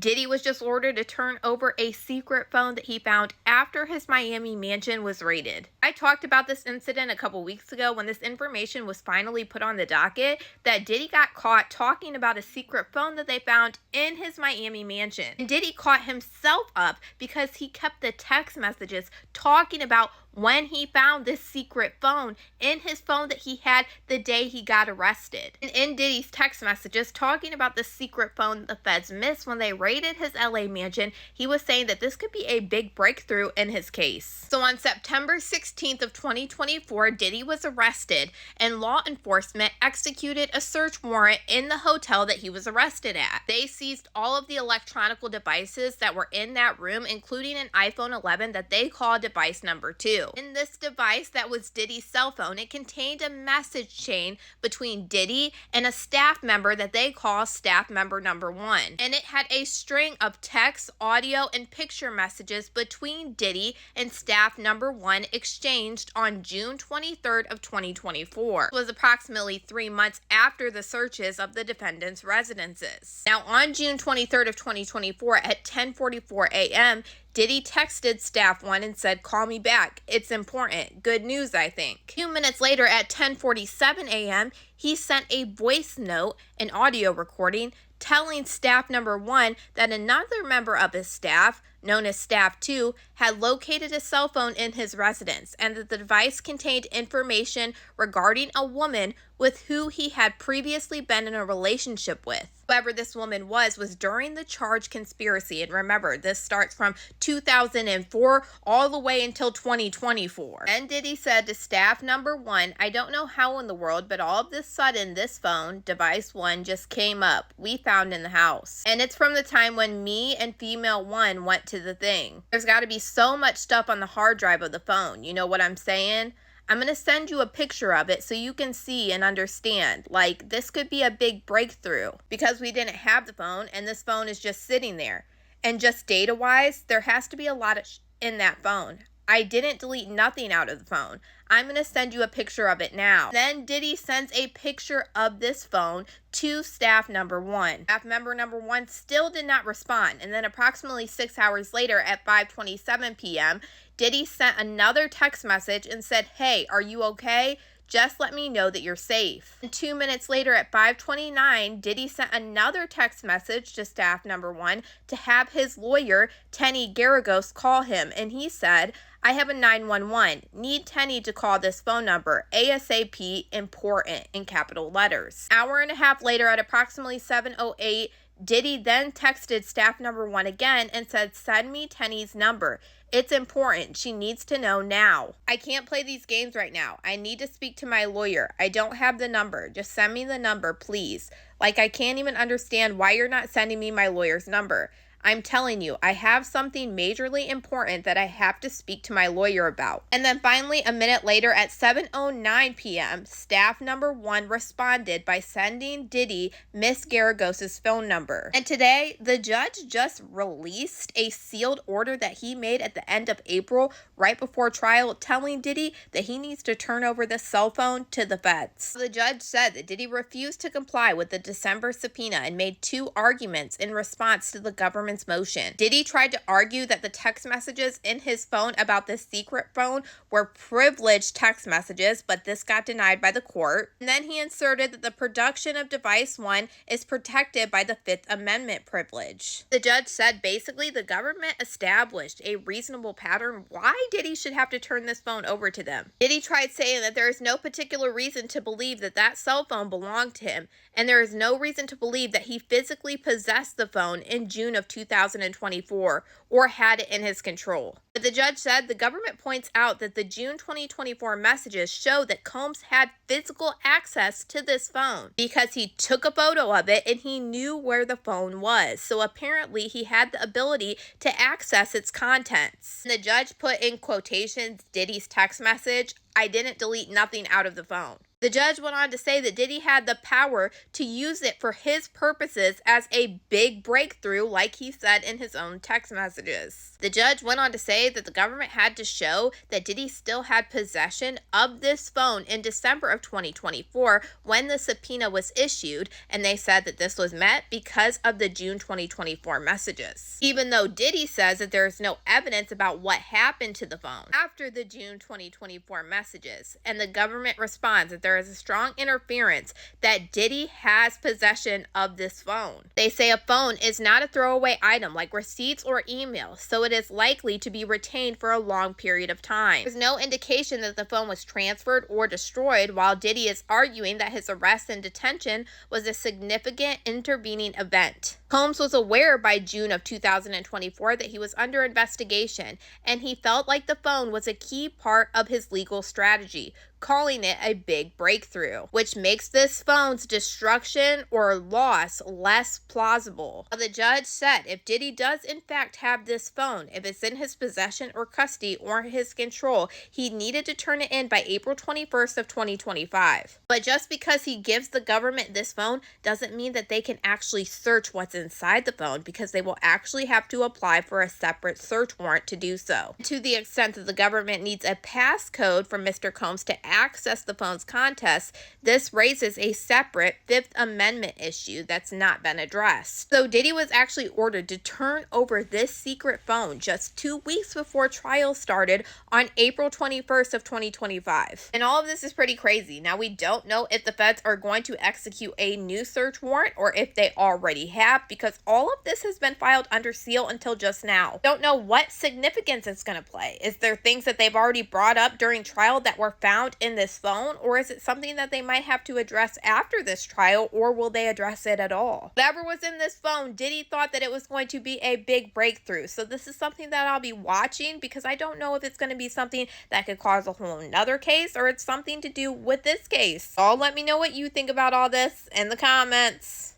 Diddy was just ordered to turn over a secret phone that he found after his Miami mansion was raided. I talked about this incident a couple weeks ago when this information was finally put on the docket that Diddy got caught talking about a secret phone that they found in his Miami mansion. And Diddy caught himself up because he kept the text messages talking about when he found this secret phone in his phone that he had the day he got arrested. And in Diddy's text messages talking about the secret phone the feds missed when they raided his LA mansion, he was saying that this could be a big breakthrough in his case. So on September 16th of 2024, Diddy was arrested and law enforcement executed a search warrant in the hotel that he was arrested at. They seized all of the electronic devices that were in that room, including an iPhone 11 that they call device number 2. In this device that was Diddy's cell phone, it contained a message chain between Diddy and a staff member that they call staff member number 1. And it had a string of text, audio, and picture messages between Diddy and staff number 1 exchanged on June 23rd of 2024. It was approximately 3 months after the searches of the defendants' residences. Now, on June 23rd of 2024 at 10:44 a.m., Diddy texted staff 1 and said, "Call me back. It's important. Good news, I think." A few minutes later at 10:47 a.m., he sent a voice note, an audio recording, telling staff number 1 that another member of his staff, known as staff 2, had located a cell phone in his residence and that the device contained information regarding a woman with who he had previously been in a relationship with. Whoever this woman was during the charged conspiracy. And remember, this starts from 2004 all the way until 2024. And Diddy said to staff number 1, "I don't know how in the world, but all of this sudden, this phone, device 1, just came up. We found in the house. And it's from the time when me and female 1 went to the thing. There's got to be so much stuff on the hard drive of the phone. You know what I'm saying? I'm going to send you a picture of it so you can see and understand. Like, this could be a big breakthrough because we didn't have the phone and this phone is just sitting there. And just data-wise, there has to be a lot of in that phone. I didn't delete nothing out of the phone. I'm going to send you a picture of it now." Then Diddy sends a picture of this phone to staff number 1. Staff member number 1 still did not respond. And then approximately 6 hours later at 5:27 p.m., Diddy sent another text message and said, "Hey, are you okay? Just let me know that you're safe." And 2 minutes later at 5:29, Diddy sent another text message to staff number 1 to have his lawyer, Tenny Garagos, call him. And he said, "I have a 911. Need Tenny to call this phone number. ASAP, important," in capital letters. Hour and a half later at approximately 7:08, Diddy then texted staff number 1 again and said, "Send me Tenny's number. It's important. She needs to know now. I can't play these games right now. I need to speak to my lawyer. I don't have the number. Just send me the number, please. Like, I can't even understand why you're not sending me my lawyer's number. I'm telling you, I have something majorly important that I have to speak to my lawyer about." And then finally, a minute later at 7:09 p.m., staff number 1 responded by sending Diddy Miss Garagos' phone number. And today, the judge just released a sealed order that he made at the end of April, right before trial, telling Diddy that he needs to turn over the cell phone to the feds. The judge said that Diddy refused to comply with the December subpoena and made 2 arguments in response to the government's motion. Diddy tried to argue that the text messages in his phone about the secret phone were privileged text messages, but this got denied by the court. And then he inserted that the production of device 1 is protected by the 5th Amendment privilege. The judge said basically the government established a reasonable pattern why Diddy should have to turn this phone over to them. Diddy tried saying that there is no particular reason to believe that that cell phone belonged to him, and there is no reason to believe that he physically possessed the phone in June of 2024 or had it in his control. But the judge said the government points out that the June 2024 messages show that Combs had physical access to this phone because he took a photo of it and he knew where the phone was. So apparently he had the ability to access its contents. And the judge put in quotations Diddy's text message, "I didn't delete nothing out of the phone." The judge went on to say that Diddy had the power to use it for his purposes as a big breakthrough, like he said in his own text messages. The judge went on to say that the government had to show that Diddy still had possession of this phone in December of 2024 when the subpoena was issued, and they said that this was met because of the June 2024 messages. Even though Diddy says that there is no evidence about what happened to the phone after the June 2024 messages, and the government responds that there is a strong interference that Diddy has possession of this phone. They say a phone is not a throwaway item like receipts or emails, so it is likely to be retained for a long period of time. There's no indication that the phone was transferred or destroyed, while Diddy is arguing that his arrest and detention was a significant intervening event. Combs was aware by June of 2024 that he was under investigation, and he felt like the phone was a key part of his legal strategy, calling it a big breakthrough, which makes this phone's destruction or loss less plausible. Now, the judge said if Diddy does in fact have this phone, if it's in his possession or custody or his control, he needed to turn it in by April 21st of 2025. But just because he gives the government this phone doesn't mean that they can actually search what's inside the phone, because they will actually have to apply for a separate search warrant to do so. To the extent that the government needs a passcode for Mr. Combs to access the phone's contents, this raises a separate Fifth Amendment issue that's not been addressed. So Diddy was actually ordered to turn over this secret phone just 2 weeks before trial started on April 21st of 2025. And all of this is pretty crazy. Now, we don't know if the feds are going to execute a new search warrant or if they already have, because all of this has been filed under seal until just now. Don't know what significance it's going to play. Is there things that they've already brought up during trial that were found in this phone, or is it something that they might have to address after this trial, or will they address it at all? Whatever was in this phone, Diddy thought that it was going to be a big breakthrough. So this is something that I'll be watching, because I don't know if it's going to be something that could cause a whole nother case, or it's something to do with this case. All let me know what you think about all this in the comments.